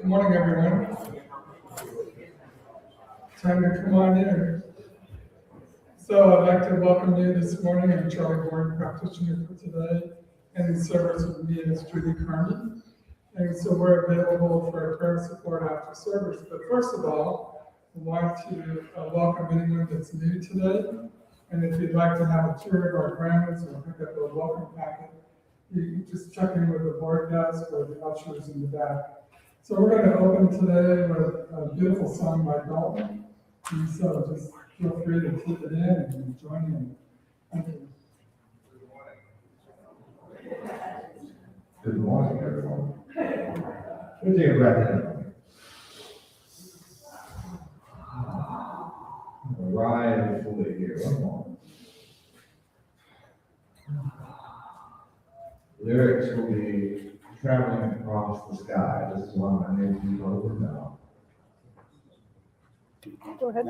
morning, everyone. Time to come on in. So I'd like to welcome you this morning. I'm Charlie Bourne, practitioner for today, and in service with me is Judy Carmen. And so we're available for prayer support after service. But first of all, I want to welcome anyone that's new today. And if you'd like to have a tour of our grounds or pick up a welcome packet, you just check in with the board desk or the ushers in the back. So we're going to open today with a beautiful song by Dalton. And so just feel free to keep it in and join in. Thank you. Good morning, everyone. Let's take a breath in. Arrive fully here. One more. Lyrics will be traveling across the sky. This is one I need you both to know. Go ahead.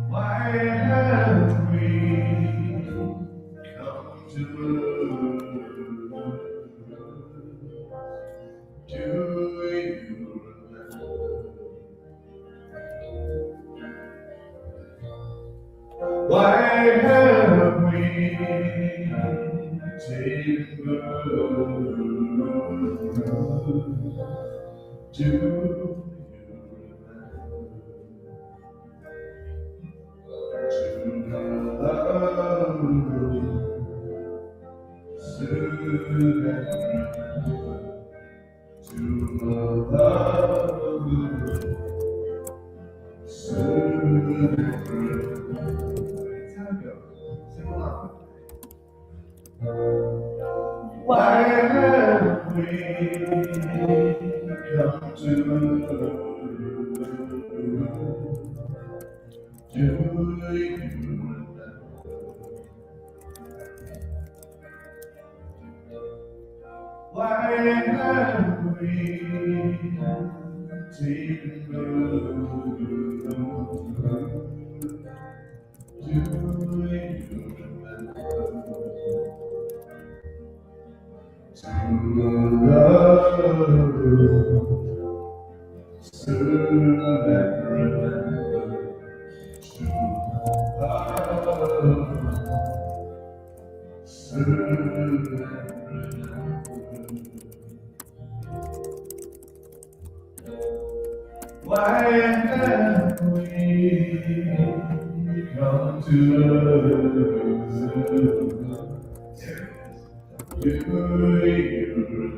Why have we come to do you remember? Why have we taken birth? Do you remember? To love you, soothe and remember. To love you, soothe and remember. Time to go. Sing along. Why have we come to do you remember? Why have we taken birth? Do you remember? To love you, soothe and remember. To love, soothe and remember. Why have we come to earth? Do you remember?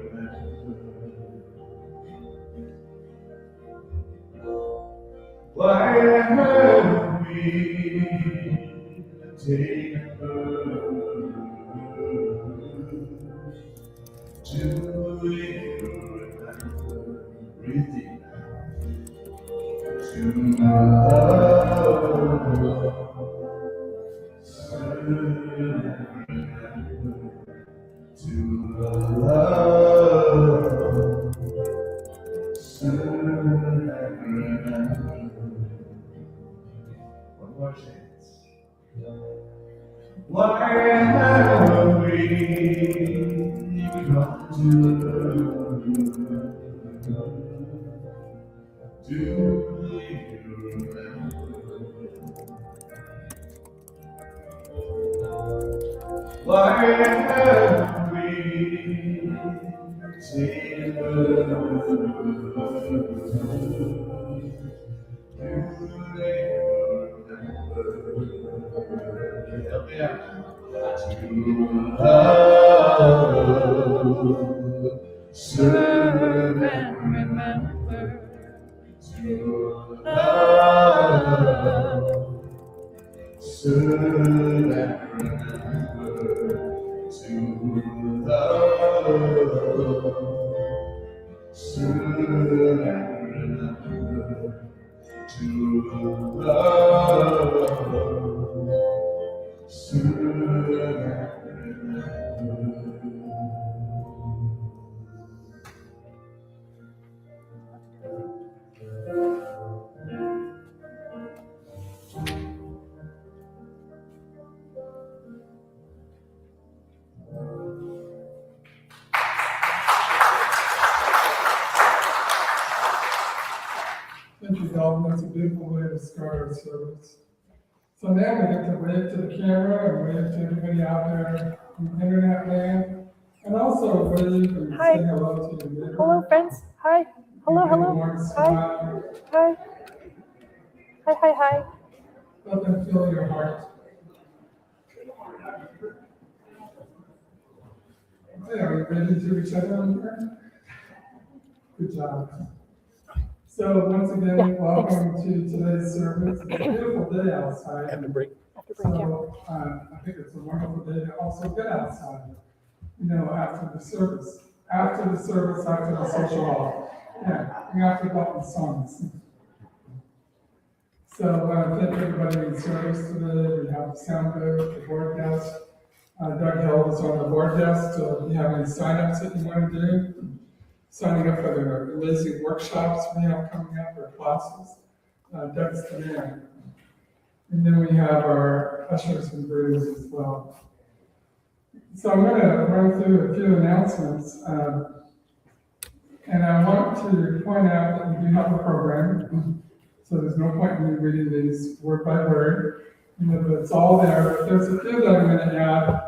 Why have we taken birth? Do you remember? Breathing. To love, soothe and remember. To love, soothe and remember. One more chance. Why have we come to earth? Do you remember? Why have we taken birth? Do you remember? Help me out. To love, serve and remember. To love, serve and remember. To love, serve and remember. To love, serve and remember. Dalton. That's a beautiful way to start our service. So now we get to wave to the camera and wave to everybody out there in internet land, and also wave and Hi. say hello to your neighbor. Hello, friends. Hi. Hello, Give them a hello. warm Hi. smile. Hi. Hi, hi, hi. Let them feel your heart. Hey, are we ready to each other on here? Good job. So once again, welcome to today's service. It's a beautiful day outside. After break, yeah. So I think it's a wonderful day to also get outside, after the service. After the social hall. Yeah, and after Dalton songs. So I want to thank everybody in service today. We have the sound booth, the board desk. Doug Hill is on the board desk, so if you have any sign-ups that you want to do, signing up for the amazing workshops we have coming up, or classes, Doug's the man. And then we have our ushers and brews as well. So I'm going to run through a few announcements. And I want to point out that we do have a program. So there's no point in me reading these word by word. But it's all there. But there's a few that I'm going to add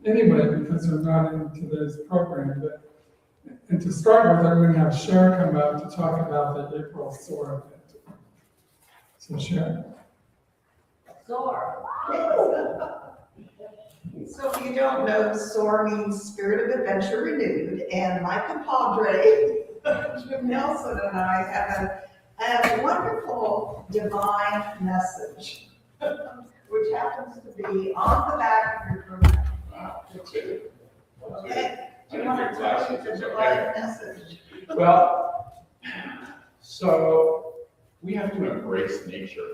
anyway, because they're not in today's program. And to start with, I'm going to have Sharon come up to talk about the April SOAR event. So Sharon. SOAR. So if you don't know, SOAR means Spirit of Adventure Renewed, and my compadre, Jim Nelson, and I have a wonderful divine message, which happens to be on the back of your program. Okay, do you want to tell me the divine message? Well, so we have to embrace nature,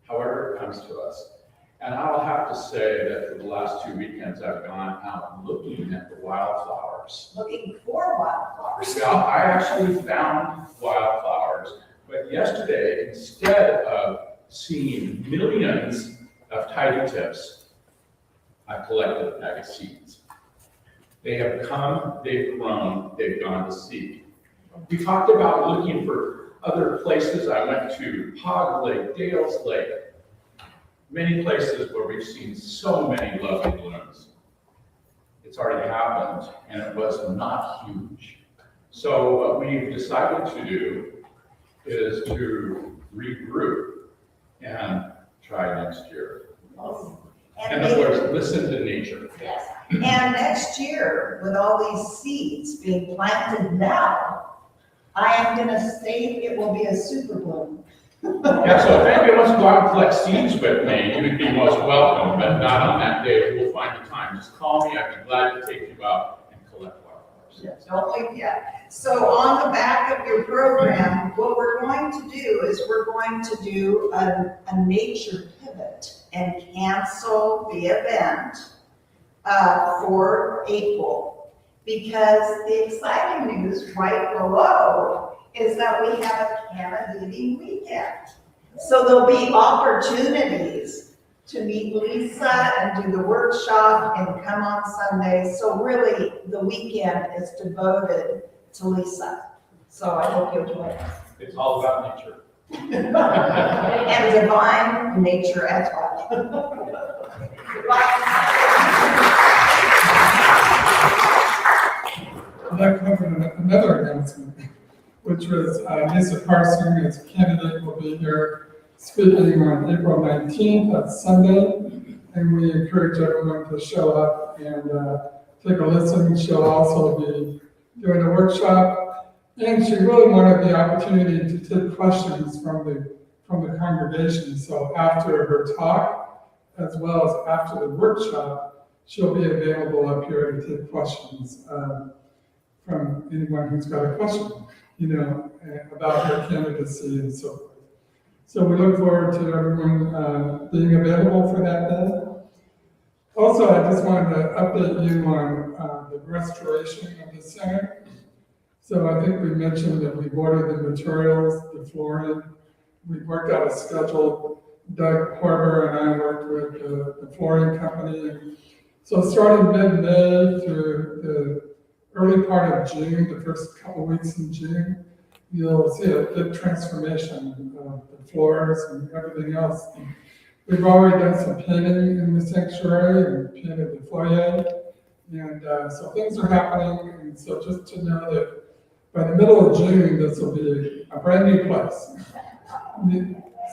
however it comes to us. And I'll have to say that for the last 2 weekends, I've gone out looking at the wildflowers. Looking for wildflowers. Well, I actually found wildflowers, but yesterday, instead of seeing millions of tidy tips, I collected a bag of seeds. They have come, they've grown, they've gone to seed. We talked about looking for other places. I went to Hog Lake, Dale's Lake, many places where we've seen so many lovely blooms. It's already happened, and it was not huge. So what we've decided to do is to regroup and try next year. And of course, listen to nature. Yes, and next year, with all these seeds being planted now, I am gonna say it will be a super bloom. Yeah, so if anybody wants to go out and collect seeds with me, you would be most welcome, but not on that day. We'll find the time. Just call me. I'd be glad to take you out and collect wildflowers. Don't leave yet. So on the back of your program, what we're going to do is we're going to do a nature pivot and cancel the event for April. Because the exciting news right below is that we have a Canada-leading weekend. So there'll be opportunities to meet Lisa and do the workshop and come on Sunday. So really, the weekend is devoted to Lisa. So I hope you'll join us. It's all about nature. And divine nature as well. That covered another announcement, which was Lisa Carson, as a candidate, will be here speaking on April 19th, that's Sunday, and we encourage everyone to show up and take a listen. She'll also be doing a workshop, and she really wanted the opportunity to take questions from the congregation. So after her talk, as well as after the workshop, she'll be available up here to take questions from anyone who's got a question, about her candidacy and so forth. So we look forward to everyone being available for that day. Also, I just wanted to update you on the restoration of the center. So I think we mentioned that we've ordered the materials, the flooring. We worked out a schedule. Doug Horber and I worked with the flooring company. So starting mid-May through the early part of June, the first couple weeks in June, you'll see a big transformation of the floors and everything else. We've already done some painting in the sanctuary and painted the foyer. And so things are happening. And so just to know that by the middle of June, this will be a brand new place.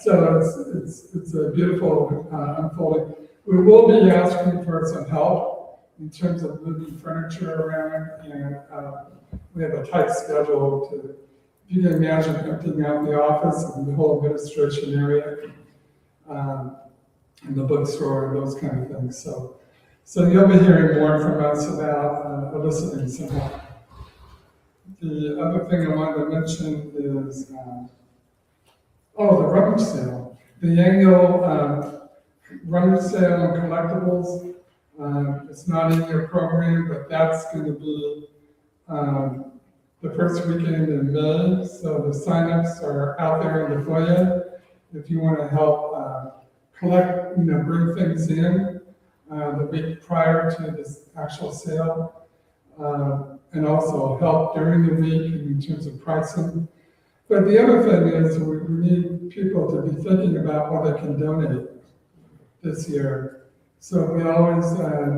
So it's a beautiful unfolding. We will be asking for some help in terms of moving furniture around, and we have a tight schedule to, if you can imagine emptying out the office and the whole administration area, and the bookstore and those kind of things. So you'll be hearing more from us about eliciting some help. The other thing I wanted to mention is, the rummage sale. The annual rummage sale and collectibles. It's not in your program, but that's going to be the first weekend in May. So the signups are out there in the foyer. If you want to help collect, bring things in the week prior to this actual sale, and also help during the week in terms of pricing. But the other thing is we need people to be thinking about what they can donate this year. So we always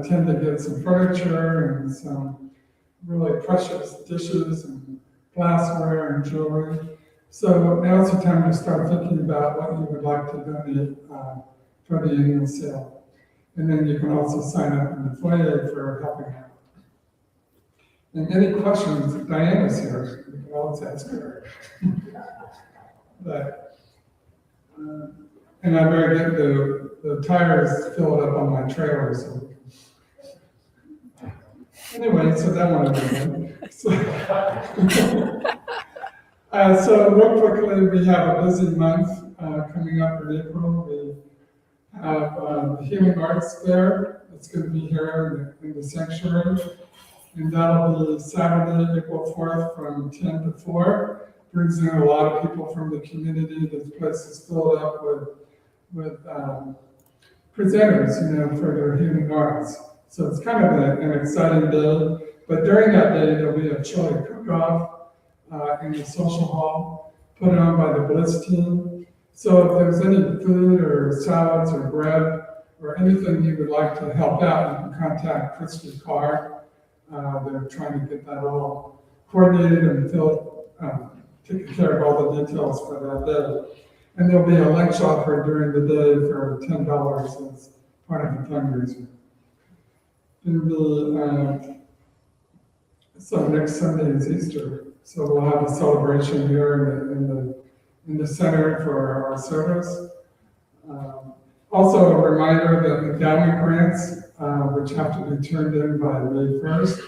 tend to get some furniture and some really precious dishes and glassware and jewelry. So now's the time to start thinking about what you would like to donate for the annual sale. And then you can also sign up in the foyer for helping out. And any questions, Diana's here, you can always ask her. But, and I better get the tires filled up on my trailer, so. Anyway, so that one is done. So real quickly, we have a busy month coming up in April. We have the Healing Arts Fair. It's going to be here in the sanctuary. And that'll be Saturday, April 4th from 10 to 4. Brings in a lot of people from the community. This place is filled up with presenters, for their healing arts. So it's kind of an exciting day. But during that day, there'll be a chili cook-off in the social hall, put on by the Bliss team. So if there's any food or salads or bread or anything you would like to help out, you can contact Christy Carr. They're trying to get that all coordinated and taking care of all the details for that day. And there'll be a lunch offer during the day for $10 as part of the fundraiser. So next Sunday is Easter, so we'll have a celebration here in the center for our service. Also a reminder that endowment grants, which have to be turned in by May 1st,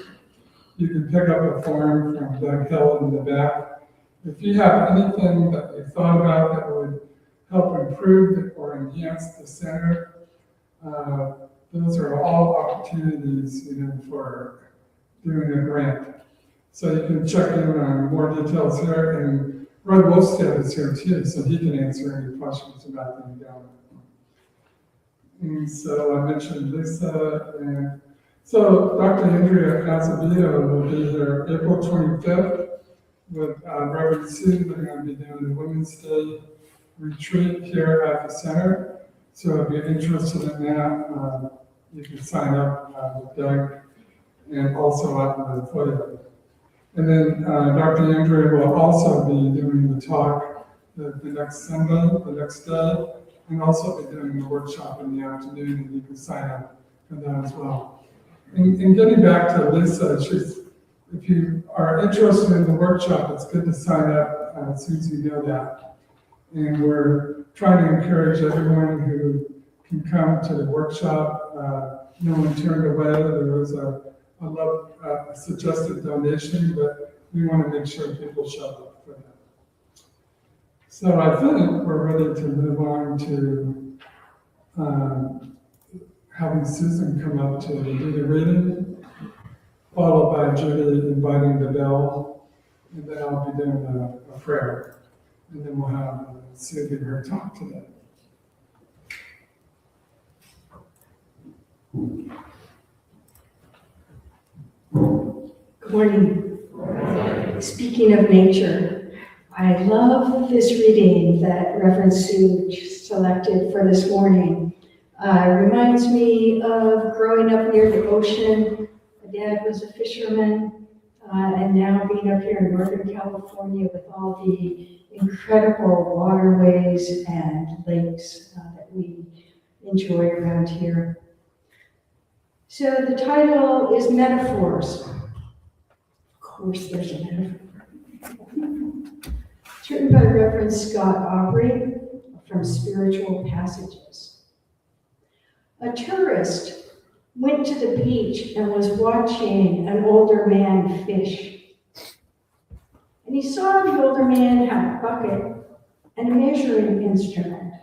you can pick up a form from Doug Hill in the back. If you have anything that you thought about that would help improve or enhance the center, those are all opportunities, for doing a grant. So you can check in on more details here, and Rod Wolfstead is here too, so he can answer any questions about the endowment. And so I mentioned Lisa, and so Dr. Andrea Azevedo will be here April 25th with Reverend Sue. They're going to be doing a Women's Day retreat here at the center. So if you're interested in that, you can sign up with Doug and also up in the foyer. And then Dr. Andrea will also be doing the talk the next Sunday, the next day, and also be doing the workshop in the afternoon, and you can sign up for that as well. And getting back to Lisa, if you are interested in the workshop, it's good to sign up as soon as you know that. And we're trying to encourage everyone who can come to the workshop. No one turned away. There was a suggested donation, but we want to make sure people show up for that. So I think we're ready to move on to having Susan come up to do the reading, followed by Judy inviting the bell, and then I'll be doing a prayer. And then we'll have Sue give her talk today. Good morning. Speaking of nature, I love this reading that Reverend Sue selected for this morning. Reminds me of growing up near the ocean. My dad was a fisherman, and now being up here in Northern California with all the incredible waterways and lakes that we enjoy around here. So the title is Metaphors. Of course, there's a metaphor. It's written by Reverend Scott Aubrey from Spiritual Passages. A tourist went to the beach and was watching an older man fish. And he saw the older man have a bucket and a measuring instrument.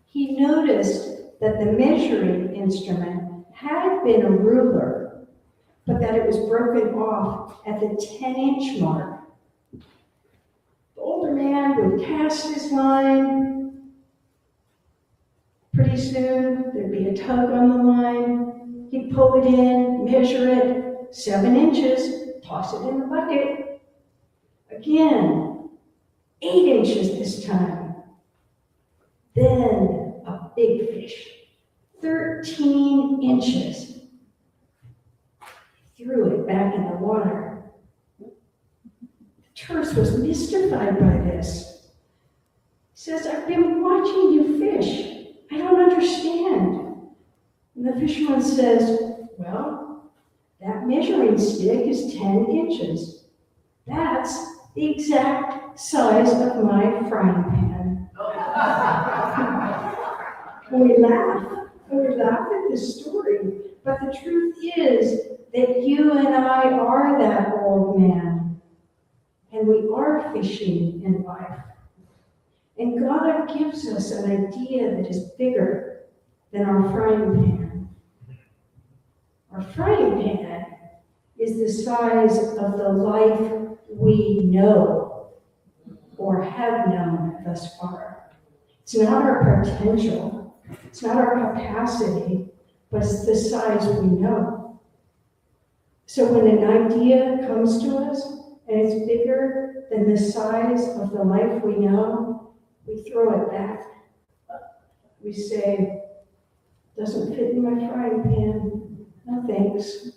He noticed that the measuring instrument had been a ruler, but that it was broken off at the 10-inch mark. The older man would cast his line. Pretty soon, there'd be a tug on the line. He'd pull it in, measure it, 7 inches, toss it in the bucket. Again, 8 inches this time. Then a big fish, 13 inches. He threw it back in the water. The tourist was mystified by this. He says, I've been watching you fish. I don't understand. And the fisherman says, well, that measuring stick is 10 inches. That's the exact size of my frying pan. We laugh at this story, but the truth is that you and I are that old man, and we are fishing in life. And God gives us an idea that is bigger than our frying pan. Our frying pan is the size of the life we know or have known thus far. It's not our potential, it's not our capacity, but it's the size we know. So when an idea comes to us and it's bigger than the size of the life we know, we throw it back. We say, doesn't fit in my frying pan. No thanks.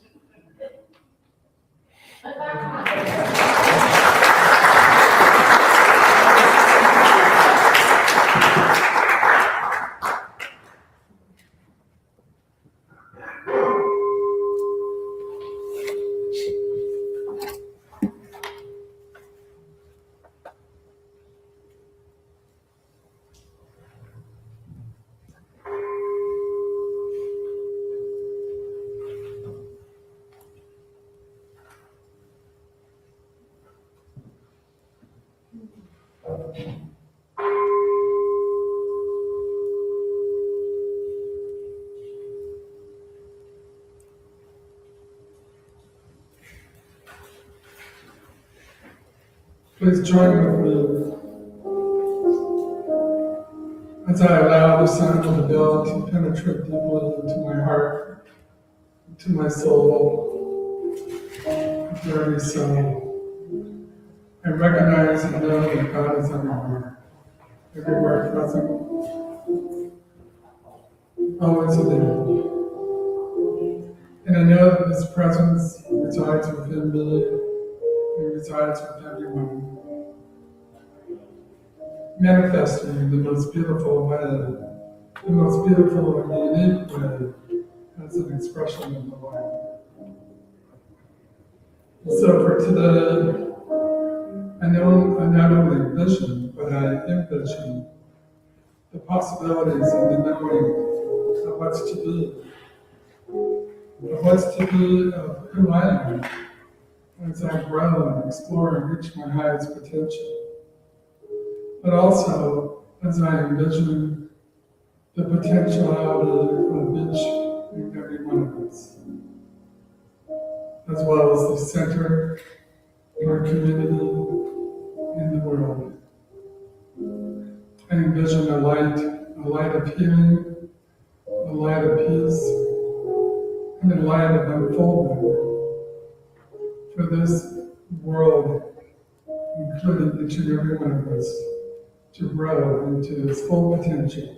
Please join with me as I allow the sound of the bell to penetrate deeply into my heart, into my soul, dirty soul. I recognize and know that God is everywhere present, always there. And I know that His presence resides within me and resides with everyone, manifesting in the most beautiful way, the most beautiful and unique way, as an expression of the light. So for today, I not only envision, but I envision the possibilities and the knowing of what's to be, of who I am, as I grow and explore and reach my highest potential. But also, as I envision the potentiality of each and every one of us, as well as the center of our community in the world. I envision a light of healing, a light of peace, and a light of unfoldment for this world including each and every one of us, to grow into this full potential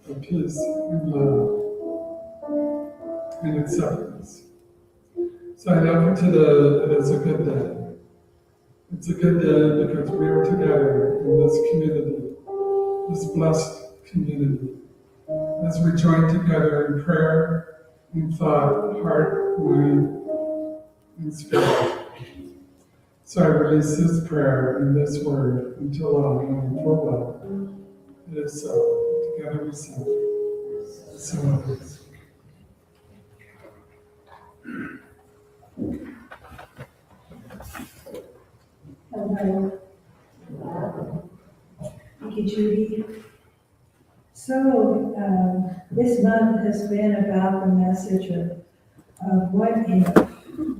of peace and love and acceptance. So I know for today it is a good day. It's a good day because we are together in this community, this blessed community, as we join together in prayer, in thought, heart, mind, and spirit. So I release this prayer and this word until all knowing full well. It is so. Together we say, so it is. Hello. Thank you, Judy. So, this month has been about the message of what if,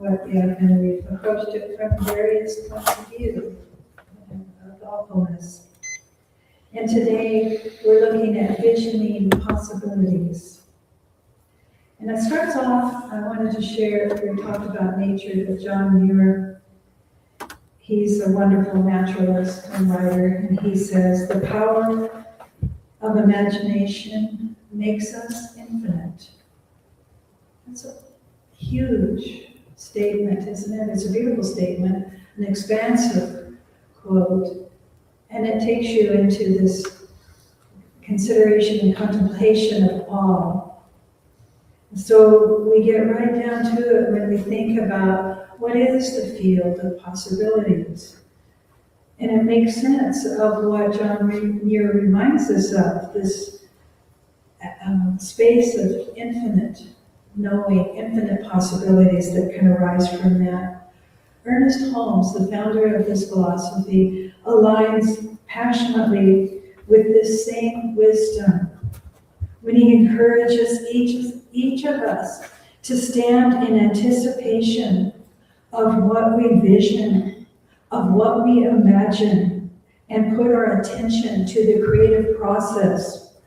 and we've approached it from various points of view of awfulness. And today, we're looking at visioning possibilities. And it starts off, I wanted to share, we talked about nature with John Muir. He's a wonderful naturalist and writer, and he says, the power of imagination makes us infinite. That's a huge statement, isn't it? It's a beautiful statement, an expansive quote, and it takes you into this consideration and contemplation of awe. So we get right down to it when we think about what is the field of possibilities. And it makes sense of what John Muir reminds us of, this space of infinite knowing, infinite possibilities that can arise from that. Ernest Holmes, the founder of this philosophy, aligns passionately with this same wisdom when he encourages each of us to stand in anticipation of what we vision, of what we imagine, and put our attention to the creative process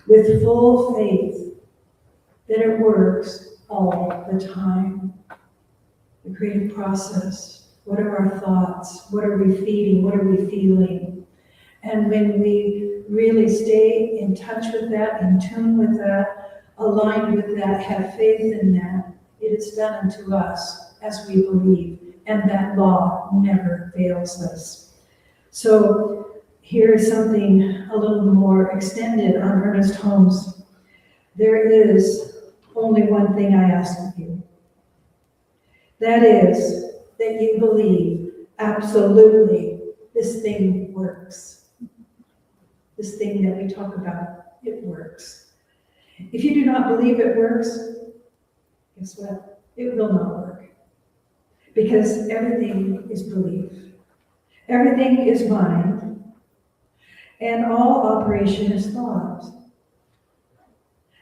with full faith that it works all the time. The creative process. What are our thoughts? What are we feeding? What are we feeling? And when we really stay in touch with that, in tune with that, aligned with that, have faith in that, it is done unto us as we believe. And that law never fails us. So here is something a little more extended on Ernest Holmes. There is only one thing I ask of you. That is that you believe absolutely this thing works. This thing that we talk about, it works. If you do not believe it works, guess what? It will not work. Because everything is belief. Everything is mind. And all operation is thought.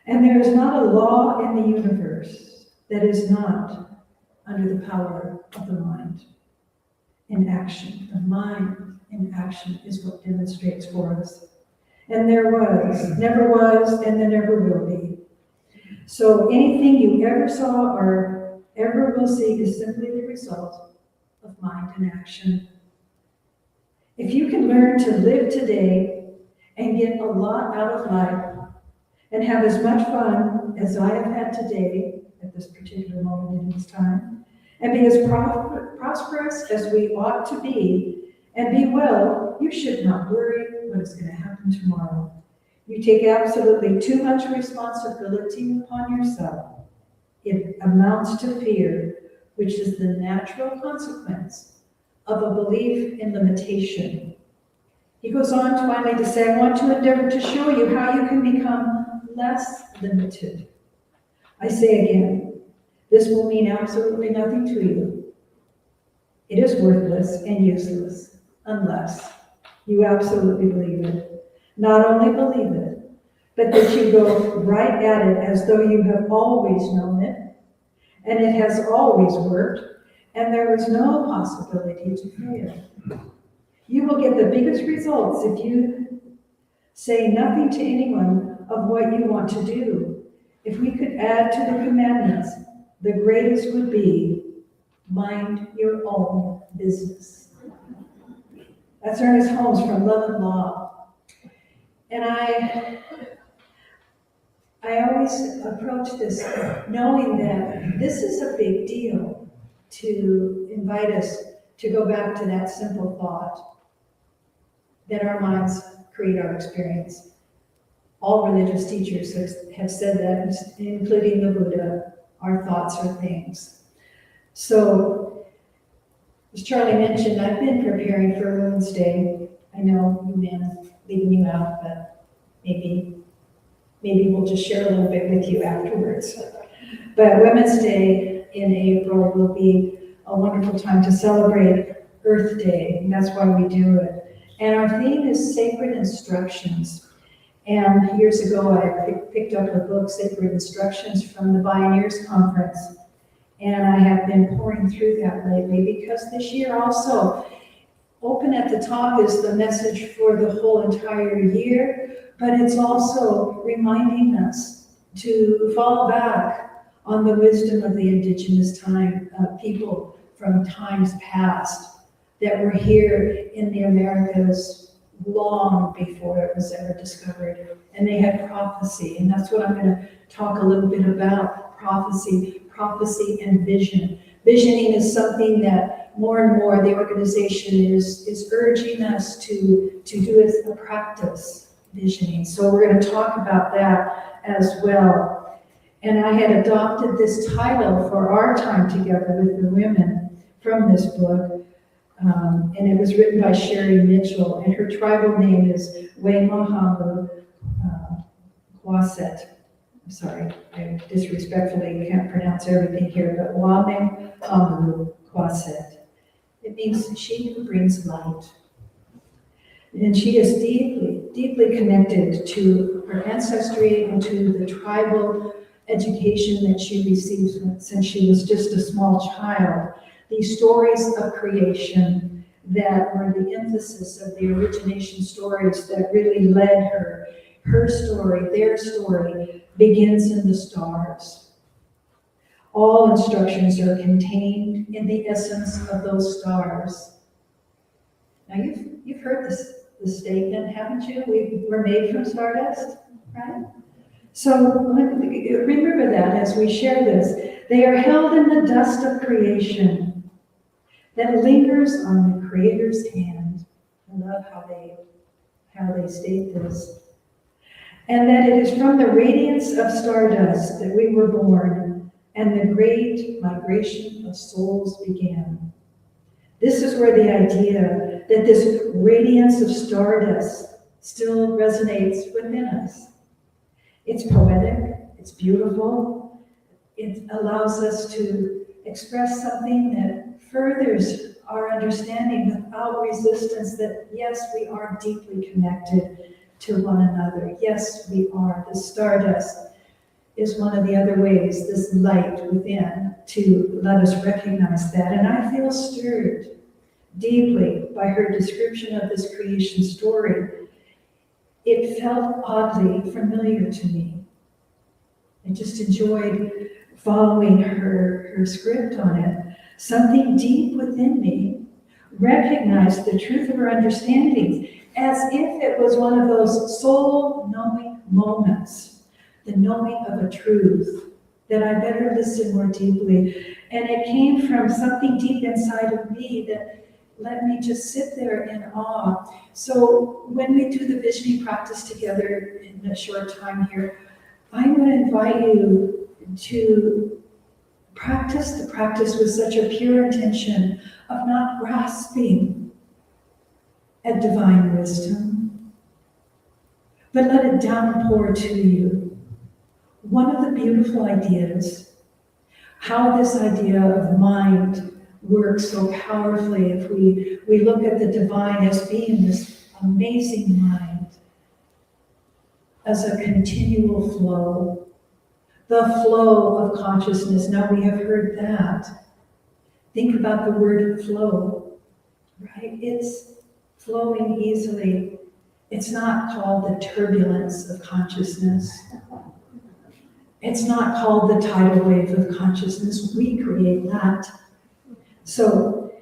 And there is not a law in the universe that is not under the power of the mind in action. The mind in action is what demonstrates for us. And there never was, and there never will be. So anything you ever saw or ever will see is simply the result of mind in action. If you can learn to live today and get a lot out of life and have as much fun as I have had today at this particular moment in this time, and be as prosperous as we ought to be, and be well, you should not worry what is going to happen tomorrow. You take absolutely too much responsibility upon yourself. It amounts to fear, which is the natural consequence of a belief in limitation. He goes on finally to say, I want to endeavor to show you how you can become less limited. I say again, this will mean absolutely nothing to you. It is worthless and useless unless you absolutely believe it. Not only believe it, but that you go right at it as though you have always known it, and it has always worked, and there is no possibility to fail. You will get the biggest results if you say nothing to anyone of what you want to do. If we could add to the commandments, the greatest would be mind your own business. That's Ernest Holmes from Love and Law. And I always approach this knowing that this is a big deal to invite us to go back to that simple thought that our minds create our experience. All religious teachers have said that, including the Buddha, our thoughts are things. So, as Charlie mentioned, I've been preparing for Women's Day. I know you men leaving you out, but maybe we'll just share a little bit with you afterwards. But Women's Day in April will be a wonderful time to celebrate Earth Day, and that's why we do it. And our theme is Sacred Instructions. And years ago, I picked up a book, Sacred Instructions, from the Pioneers Conference. And I have been pouring through that lately because this year also, open at the top is the message for the whole entire year, but it's also reminding us to fall back on the wisdom of the indigenous people from times past that were here in the Americas long before it was ever discovered. And they had prophecy, and that's what I'm going to talk a little bit about, prophecy and vision. Visioning is something that more and more the organization is urging us to do as a practice, visioning. So we're going to talk about that as well. And I had adopted this title for our time together with the women from this book. And it was written by Sherry Mitchell, and her tribal name is Waymahamu Quaset. I'm sorry, I disrespectfully can't pronounce everything here, but Waymahamu Quaset. It means she who brings light. And she is deeply, deeply connected to her ancestry and to the tribal education that she received since she was just a small child. These stories of creation that were the emphasis of the origination stories that really led her. Her story, their story, begins in the stars. All instructions are contained in the essence of those stars. Now you've heard this statement, haven't you? We're made from stardust, right? So remember that as we share this. They are held in the dust of creation that lingers on the Creator's hand. I love how they state this. And that it is from the radiance of stardust that we were born, and the great migration of souls began. This is where the idea that this radiance of stardust still resonates within us. It's poetic, it's beautiful, it allows us to express something that furthers our understanding without resistance that yes, we are deeply connected to one another. Yes, we are. The stardust is one of the other ways, this light within, to let us recognize that. And I feel stirred deeply by her description of this creation story. It felt oddly familiar to me. I just enjoyed following her script on it. Something deep within me recognized the truth of her understandings as if it was one of those soul-knowing moments, the knowing of a truth that I better listen more deeply. And it came from something deep inside of me that let me just sit there in awe. So when we do the visioning practice together in a short time here, I'm going to invite you to practice the practice with such a pure intention of not grasping at divine wisdom, but let it downpour to you. One of the beautiful ideas, how this idea of mind works so powerfully if we look at the divine as being this amazing mind, as a continual flow. The flow of consciousness. Now we have heard that. Think about the word flow, right? It's flowing easily. It's not called the turbulence of consciousness. It's not called the tidal wave of consciousness. We create that. So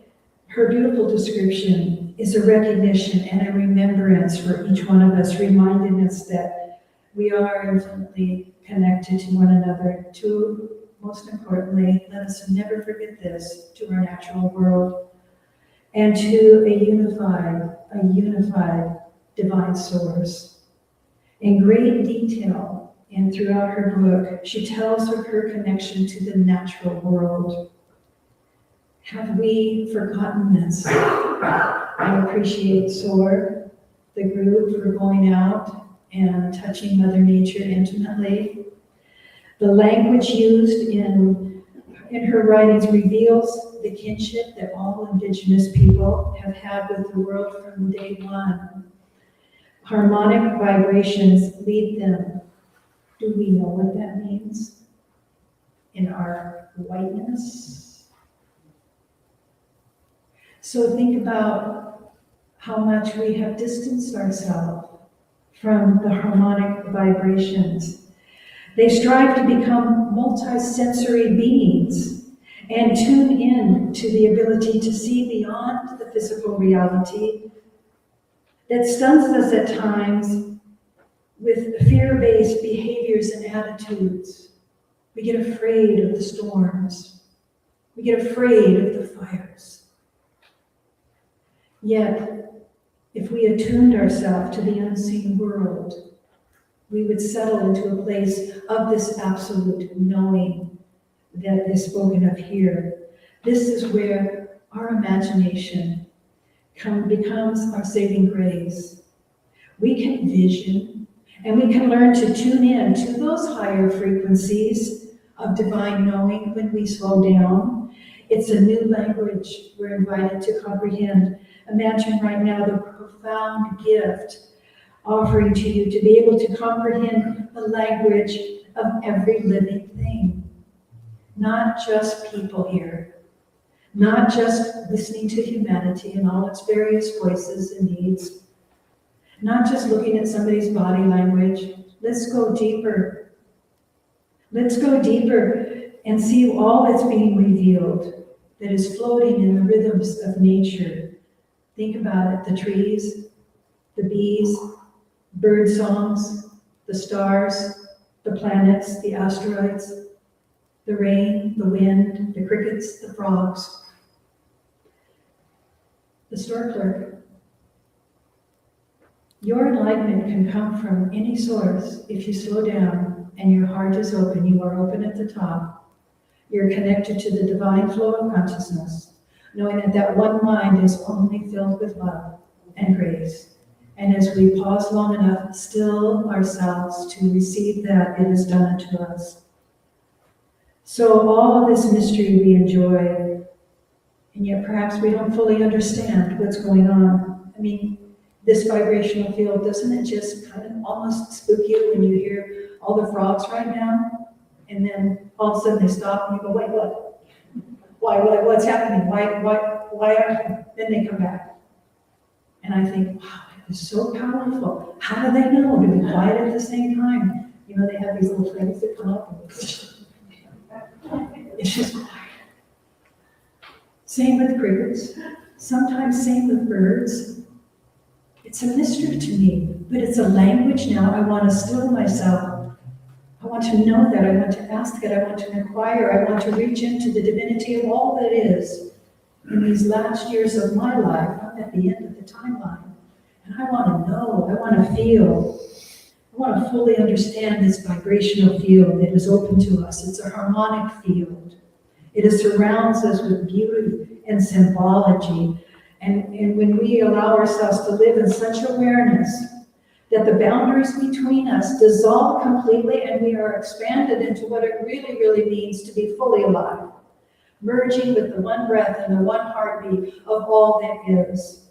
her beautiful description is a recognition and a remembrance for each one of us, reminding us that we are infinitely connected to one another, to, most importantly, let us never forget this, to our natural world, and to a unified divine source. In great detail and throughout her book, she tells of her connection to the natural world. Have we forgotten this? I appreciate SOAR, the group, for going out and touching Mother Nature intimately. The language used in her writings reveals the kinship that all Indigenous people have had with the world from day one. Harmonic vibrations lead them. Do we know what that means in our whiteness? So think about how much we have distanced ourselves from the harmonic vibrations. They strive to become multi-sensory beings and tune in to the ability to see beyond the physical reality that stuns us at times with fear-based behaviors and attitudes. We get afraid of the storms. We get afraid of the fires. Yet, if we attuned ourselves to the unseen world, we would settle into a place of this absolute knowing that is spoken of here. This is where our imagination becomes our saving grace. We can vision, and we can learn to tune in to those higher frequencies of divine knowing when we slow down. It's a new language we're invited to comprehend. Imagine right now the profound gift offering to you to be able to comprehend the language of every living thing. Not just people here, not just listening to humanity and all its various voices and needs, not just looking at somebody's body language. Let's go deeper. Let's go deeper and see all that's being revealed that is floating in the rhythms of nature. Think about it, the trees, the bees, bird songs, the stars, the planets, the asteroids, the rain, the wind, the crickets, the frogs, the store clerk. Your enlightenment can come from any source if you slow down and your heart is open. You are open at the top. You're connected to the divine flow of consciousness, knowing that that one mind is only filled with love and grace. And as we pause long enough, still ourselves to receive that, it is done unto us. So all of this mystery we enjoy, and yet perhaps we don't fully understand what's going on. I mean, this vibrational field, doesn't it just kind of almost spook you when you hear all the frogs right now? And then all of a sudden they stop and you go, wait, what? What's happening? Why aren't, then they come back. And I think, wow, it is so powerful. How do they know to be quiet at the same time? You know, they have these little things that come up and it's just quiet. Same with crickets, sometimes same with birds. It's a mystery to me, but it's a language now. I want to still myself. I want to know that. I want to ask it. I want to inquire. I want to reach into the divinity of all that is in these last years of my life. I'm at the end of the timeline. And I want to know. I want to feel. I want to fully understand this vibrational field that is open to us. It's a harmonic field. It surrounds us with beauty and symbology. And when we allow ourselves to live in such awareness that the boundaries between us dissolve completely and we are expanded into what it really, really means to be fully alive, merging with the one breath and the one heartbeat of all that is.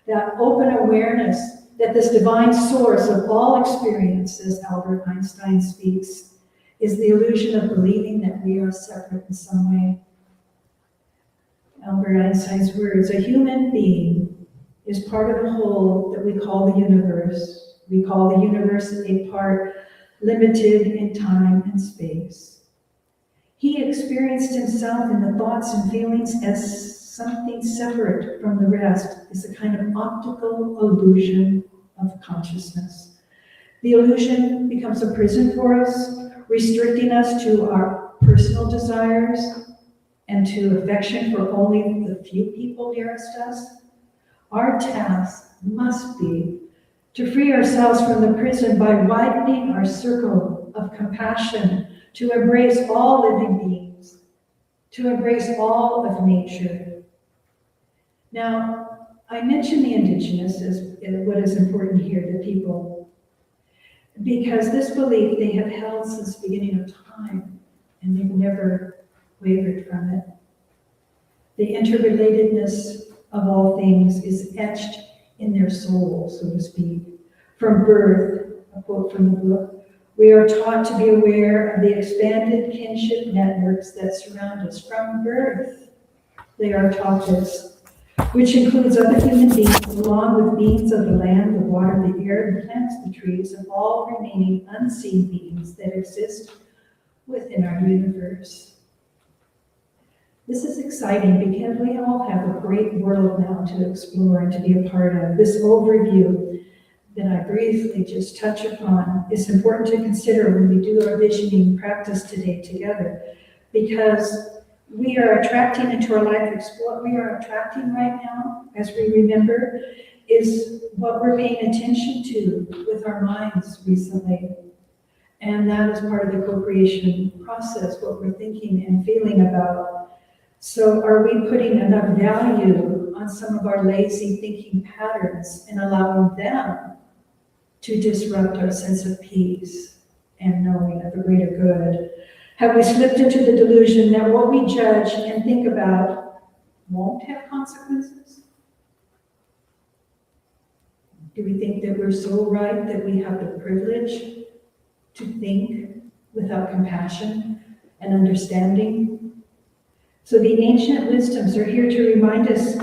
That open awareness that this divine source of all experience, as Albert Einstein speaks, is the illusion of believing that we are separate in some way. Albert Einstein's words, a human being is part of the whole that we call the universe. We call the universe a part limited in time and space. He experienced himself in the thoughts and feelings as something separate from the rest is a kind of optical illusion of consciousness. The illusion becomes a prison for us, restricting us to our personal desires and to affection for only the few people nearest us. Our task must be to free ourselves from the prison by widening our circle of compassion, to embrace all living beings, to embrace all of nature. Now, I mention the indigenous as what is important here, the people, because this belief they have held since the beginning of time, and they've never wavered from it. The interrelatedness of all things is etched in their soul, so to speak. From birth, a quote from the book, we are taught to be aware of the expanded kinship networks that surround us. From birth, they are taught this, which includes other human beings, along with beings of the land, the water, the air, the plants, the trees, and all remaining unseen beings that exist within our universe. This is exciting because we all have a great world now to explore and to be a part of. This overview that I briefly just touch upon is important to consider when we do our visioning practice today together, because we are attracting into our life, what we are attracting right now, as we remember, is what we're paying attention to with our minds recently. And that is part of the co-creation process, what we're thinking and feeling about. So are we putting enough value on some of our lazy thinking patterns and allowing them to disrupt our sense of peace and knowing of the greater good? Have we slipped into the delusion that what we judge and think about won't have consequences? Do we think that we're so right that we have the privilege to think without compassion and understanding? So the ancient wisdoms are here to remind us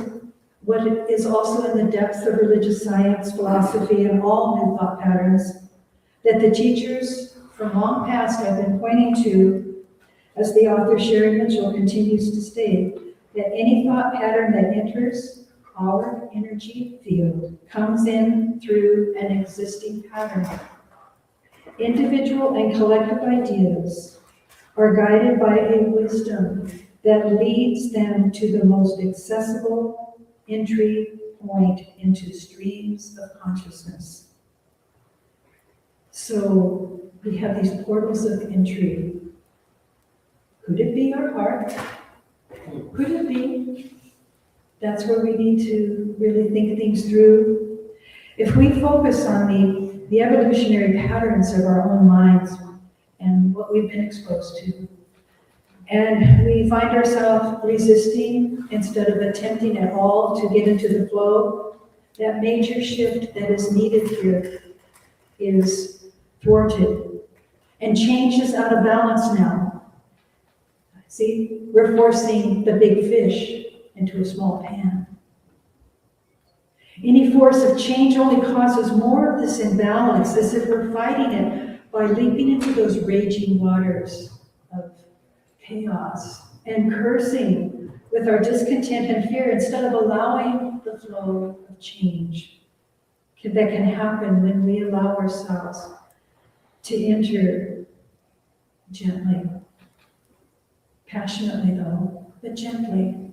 what is also in the depths of religious science, philosophy, and all new thought patterns that the teachers from long past have been pointing to, as the author Sherry Mitchell continues to state, that any thought pattern that enters our energy field comes in through an existing pattern. Individual and collective ideas are guided by a wisdom that leads them to the most accessible entry point into streams of consciousness. So we have these portals of entry. Could it be our heart? Could it be? That's where we need to really think things through. If we focus on the evolutionary patterns of our own minds and what we've been exposed to, and we find ourselves resisting instead of attempting at all to get into the flow, that major shift that is needed here is thwarted. And change is out of balance now. See, we're forcing the big fish into a small pan. Any force of change only causes more of this imbalance, as if we're fighting it by leaping into those raging waters of chaos and cursing with our discontent and fear instead of allowing the flow of change that can happen when we allow ourselves to enter gently, passionately though, but gently.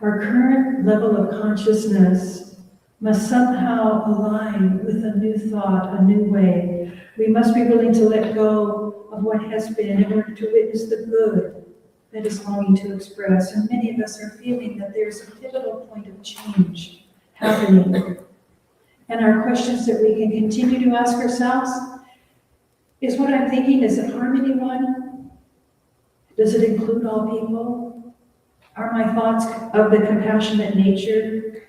Our current level of consciousness must somehow align with a new thought, a new way. We must be willing to let go of what has been in order to witness the good that is longing to express. And many of us are feeling that there's a pivotal point of change happening. And our questions that we can continue to ask ourselves is what I'm thinking, is it harmony one? Does it include all people? Are my thoughts of the compassionate nature?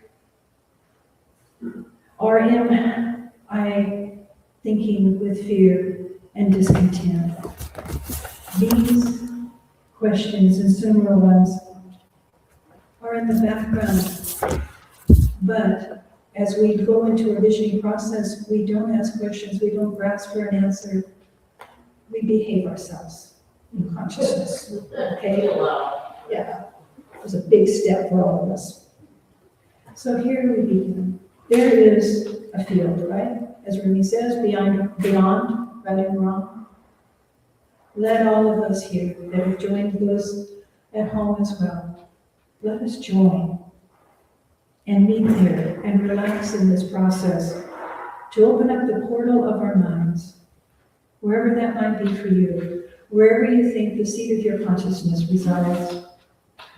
Or am I thinking with fear and discontent? These questions and similar ones are in the background. But as we go into a visioning process, we don't ask questions, we don't grasp for an answer. We behave ourselves in consciousness. Okay? Yeah, it was a big step for all of us. So here we begin. There is a field, right? As Rumi says, beyond right and wrong. Let all of us here that have joined those at home as well, let us join and meet there and relax in this process to open up the portal of our minds, wherever that might be for you, wherever you think the seat of your consciousness resides.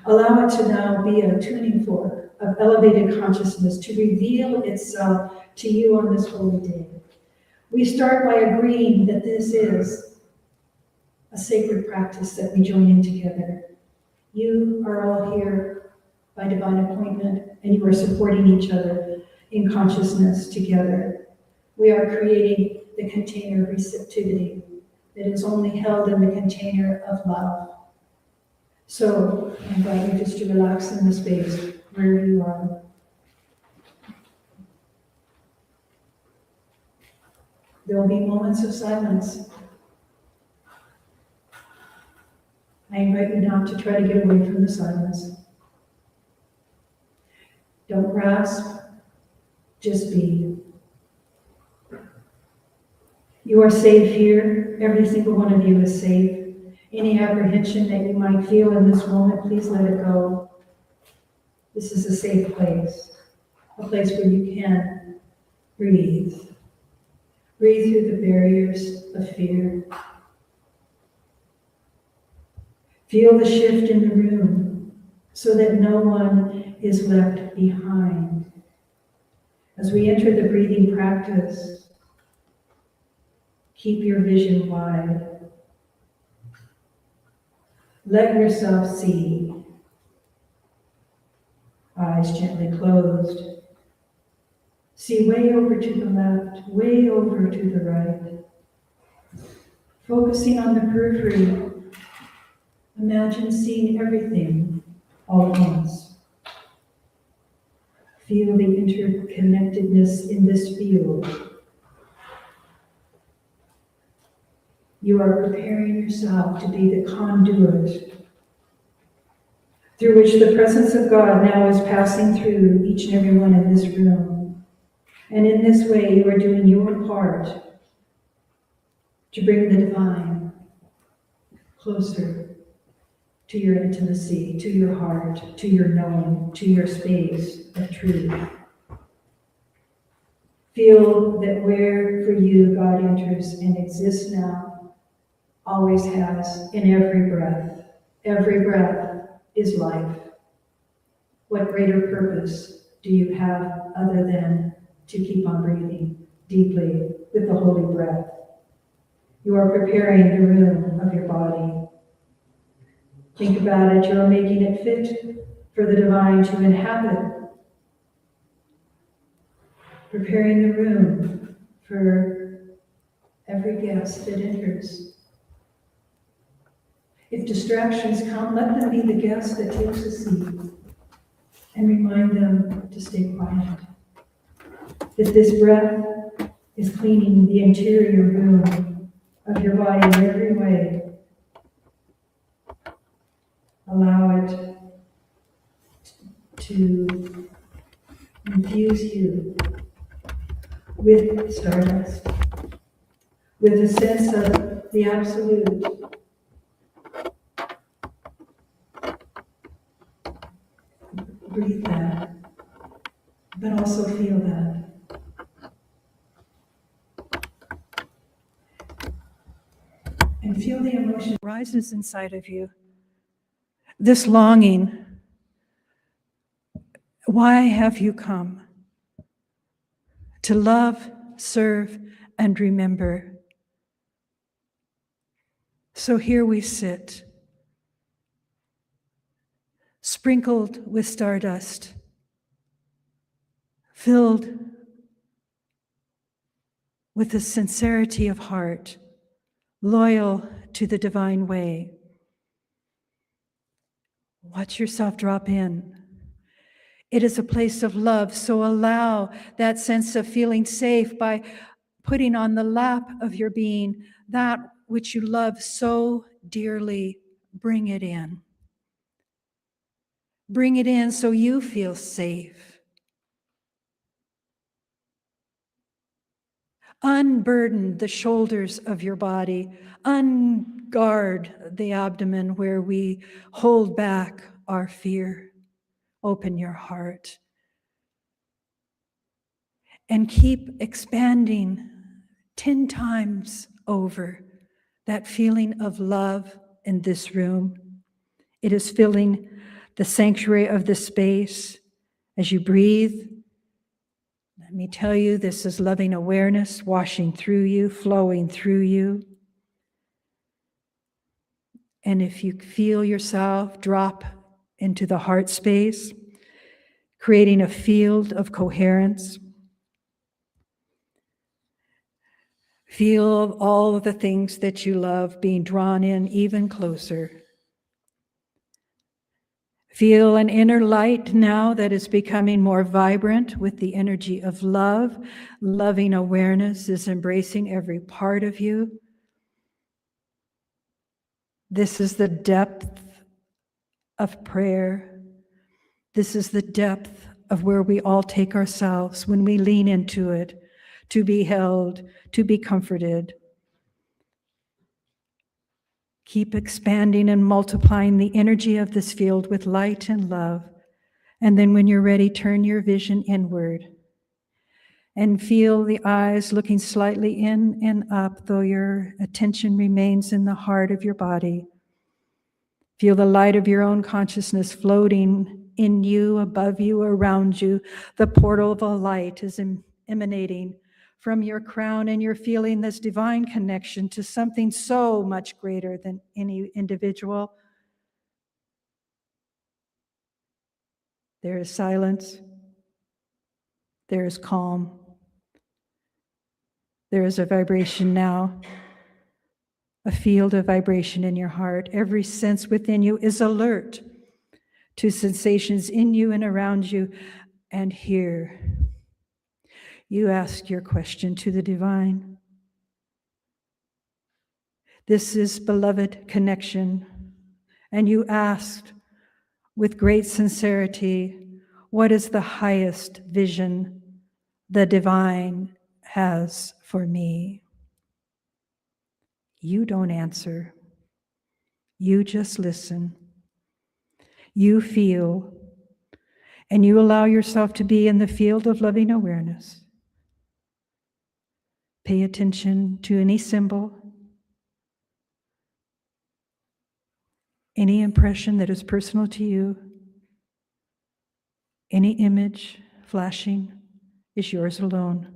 Allow it to now be a tuning fork of elevated consciousness to reveal itself to you on this holy day. We start by agreeing that this is a sacred practice that we join in together. You are all here by divine appointment, and you are supporting each other in consciousness together. We are creating the container of receptivity that is only held in the container of love. So I invite you just to relax in the space wherever you are. There will be moments of silence. I invite you not to try to get away from the silence. Don't grasp, just be. You are safe here. Every single one of you is safe. Any apprehension that you might feel in this moment, please let it go. This is a safe place, a place where you can breathe. Breathe through the barriers of fear. Feel the shift in the room so that no one is left behind. As we enter the breathing practice, keep your vision wide. Let yourself see. Eyes gently closed. See way over to the left, way over to the right. Focusing on the periphery, imagine seeing everything all at once. Feel the interconnectedness in this field. You are preparing yourself to be the conduit through which the presence of God now is passing through each and every one in this room. And in this way, you are doing your part to bring the divine closer to your intimacy, to your heart, to your knowing, to your space of truth. Feel that where for you God enters and exists now, always has in every breath. Every breath is life. What greater purpose do you have other than to keep on breathing deeply with the holy breath? You are preparing the room of your body. Think about it, you are making it fit for the divine to inhabit. Preparing the room for every guest that enters. If distractions come, let them be the guest that takes a seat and remind them to stay quiet. That this breath is cleaning the interior room of your body in every way. Allow it to infuse you with stardust, with a sense of the absolute. Breathe that, but also feel that. And feel the emotion rises inside of you. This longing. Why have you come? To love, serve, and remember. So here we sit, sprinkled with stardust, filled with the sincerity of heart, loyal to the divine way. Watch yourself drop in. It is a place of love, so allow that sense of feeling safe by putting on the lap of your being that which you love so dearly. Bring it in. Bring it in so you feel safe. Unburden the shoulders of your body. Unguard the abdomen where we hold back our fear. Open your heart. And keep expanding 10 times over that feeling of love in this room. It is filling the sanctuary of this space. As you breathe, let me tell you, this is loving awareness washing through you, flowing through you. And if you feel yourself drop into the heart space, creating a field of coherence, feel all of the things that you love being drawn in even closer. Feel an inner light now that is becoming more vibrant with the energy of love. Loving awareness is embracing every part of you. This is the depth of prayer. This is the depth of where we all take ourselves when we lean into it, to be held, to be comforted. Keep expanding and multiplying the energy of this field with light and love. And then when you're ready, turn your vision inward and feel the eyes looking slightly in and up, though your attention remains in the heart of your body. Feel the light of your own consciousness floating in you, above you, around you. The portal of a light is emanating from your crown, and you're feeling this divine connection to something so much greater than any individual. There is silence. There is calm. There is a vibration now, a field of vibration in your heart. Every sense within you is alert to sensations in you and around you. And here, you ask your question to the divine. This is beloved connection. And you asked with great sincerity, what is the highest vision the divine has for me? You don't answer. You just listen. You feel, and you allow yourself to be in the field of loving awareness. Pay attention to any symbol, any impression that is personal to you, any image flashing is yours alone.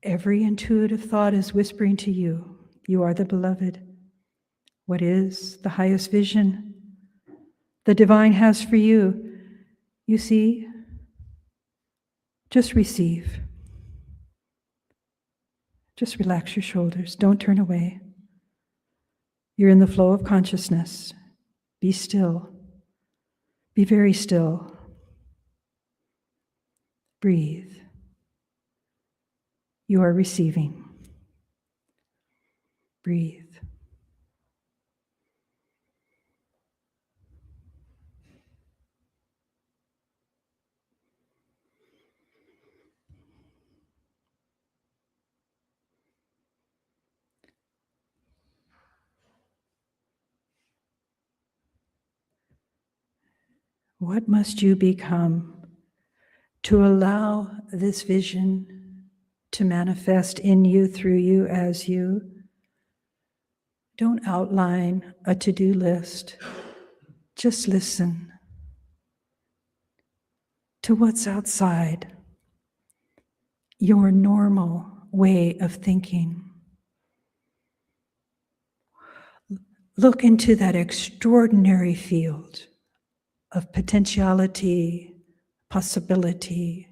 Every intuitive thought is whispering to you, you are the beloved. What is the highest vision the divine has for you? You see, just receive. Just relax your shoulders. Don't turn away. You're in the flow of consciousness. Be still. Be very still. Breathe. You are receiving. Breathe. What must you become to allow this vision to manifest in you, through you, as you? Don't outline a to-do list. Just listen to what's outside your normal way of thinking. Look into that extraordinary field of potentiality, possibility,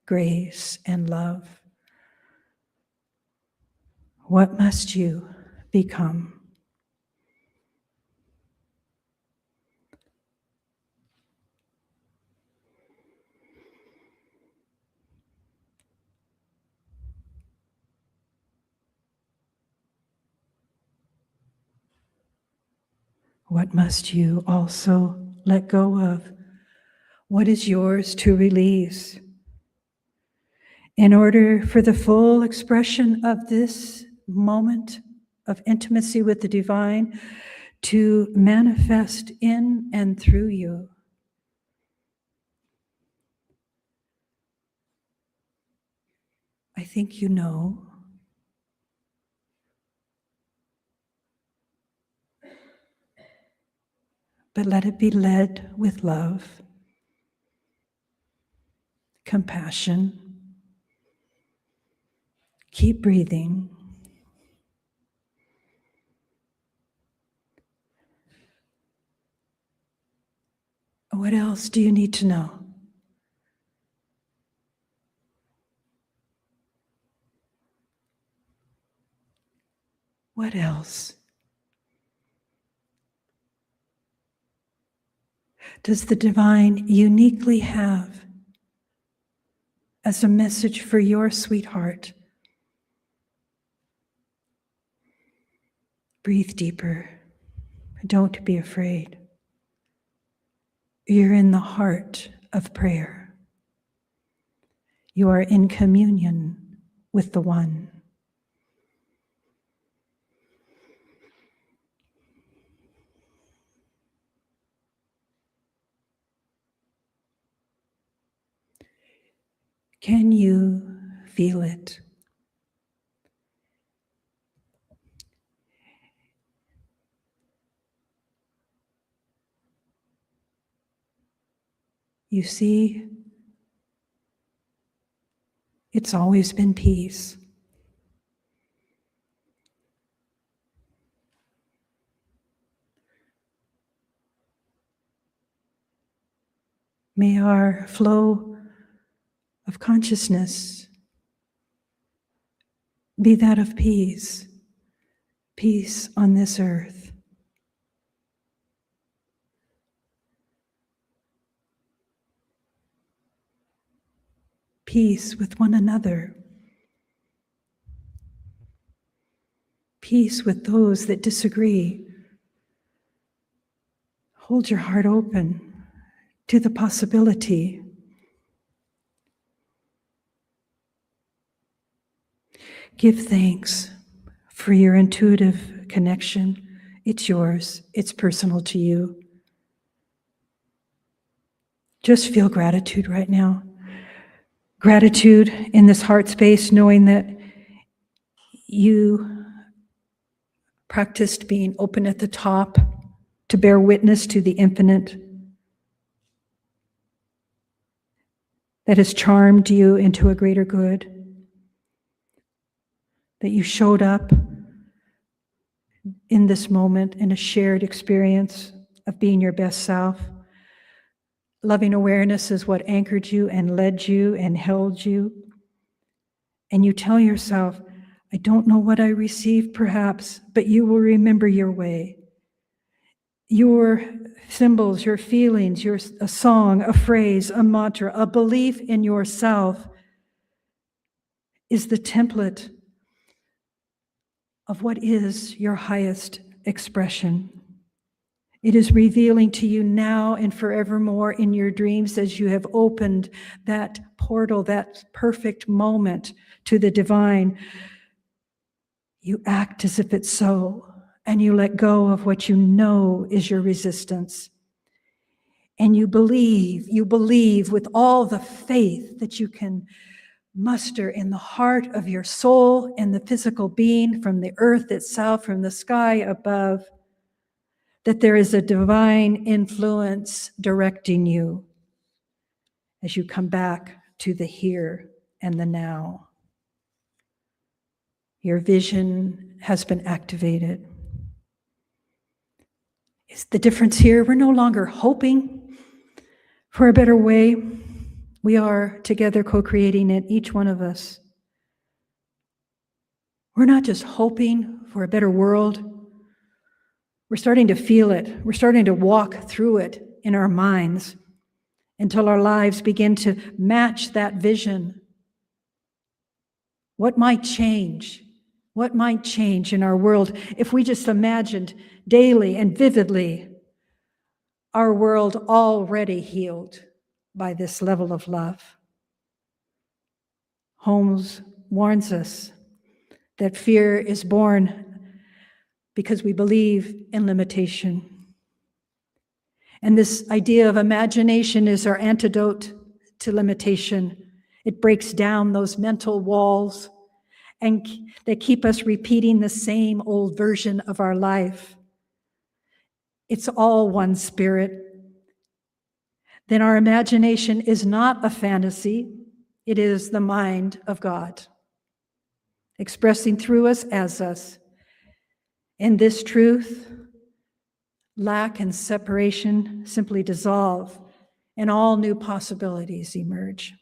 grace, and love. What must you become? What must you also let go of? What is yours to release? In order for the full expression of this moment of intimacy with the divine to manifest in and through you. I think you know. But let it be led with love, compassion. Keep breathing. What else do you need to know? What else? Does the divine uniquely have as a message for your sweetheart? Breathe deeper. Don't be afraid. You're in the heart of prayer. You are in communion with the One. Can you feel it? You see, it's always been peace. May our flow of consciousness be that of peace, peace on this earth. Peace with one another. Peace with those that disagree. Hold your heart open to the possibility. Give thanks for your intuitive connection. It's yours. It's personal to you. Just feel gratitude right now. Gratitude in this heart space, knowing that you practiced being open at the top to bear witness to the infinite that has charmed you into a greater good, that you showed up in this moment in a shared experience of being your best self. Loving awareness is what anchored you and led you and held you. And you tell yourself, I don't know what I received perhaps, but you will remember your way. Your symbols, your feelings, a song, a phrase, a mantra, a belief in yourself is the template of what is your highest expression. It is revealing to you now and forevermore in your dreams as you have opened that portal, that perfect moment to the divine. You act as if it's so, and you let go of what you know is your resistance. And you believe with all the faith that you can muster in the heart of your soul and the physical being, from the earth itself, from the sky above, that there is a divine influence directing you as you come back to the here and the now. Your vision has been activated. Is the difference here? We're no longer hoping for a better way. We are together co-creating it, each one of us. We're not just hoping for a better world. We're starting to feel it. We're starting to walk through it in our minds until our lives begin to match that vision. What might change What might change in our world if we just imagined daily and vividly our world already healed by this level of love? Holmes warns us that fear is born because we believe in limitation. And this idea of imagination is our antidote to limitation. It breaks down those mental walls and that keep us repeating the same old version of our life. It's all one spirit. Then our imagination is not a fantasy. It is the mind of God, expressing through us as us. In this truth, lack and separation simply dissolve, and all new possibilities emerge.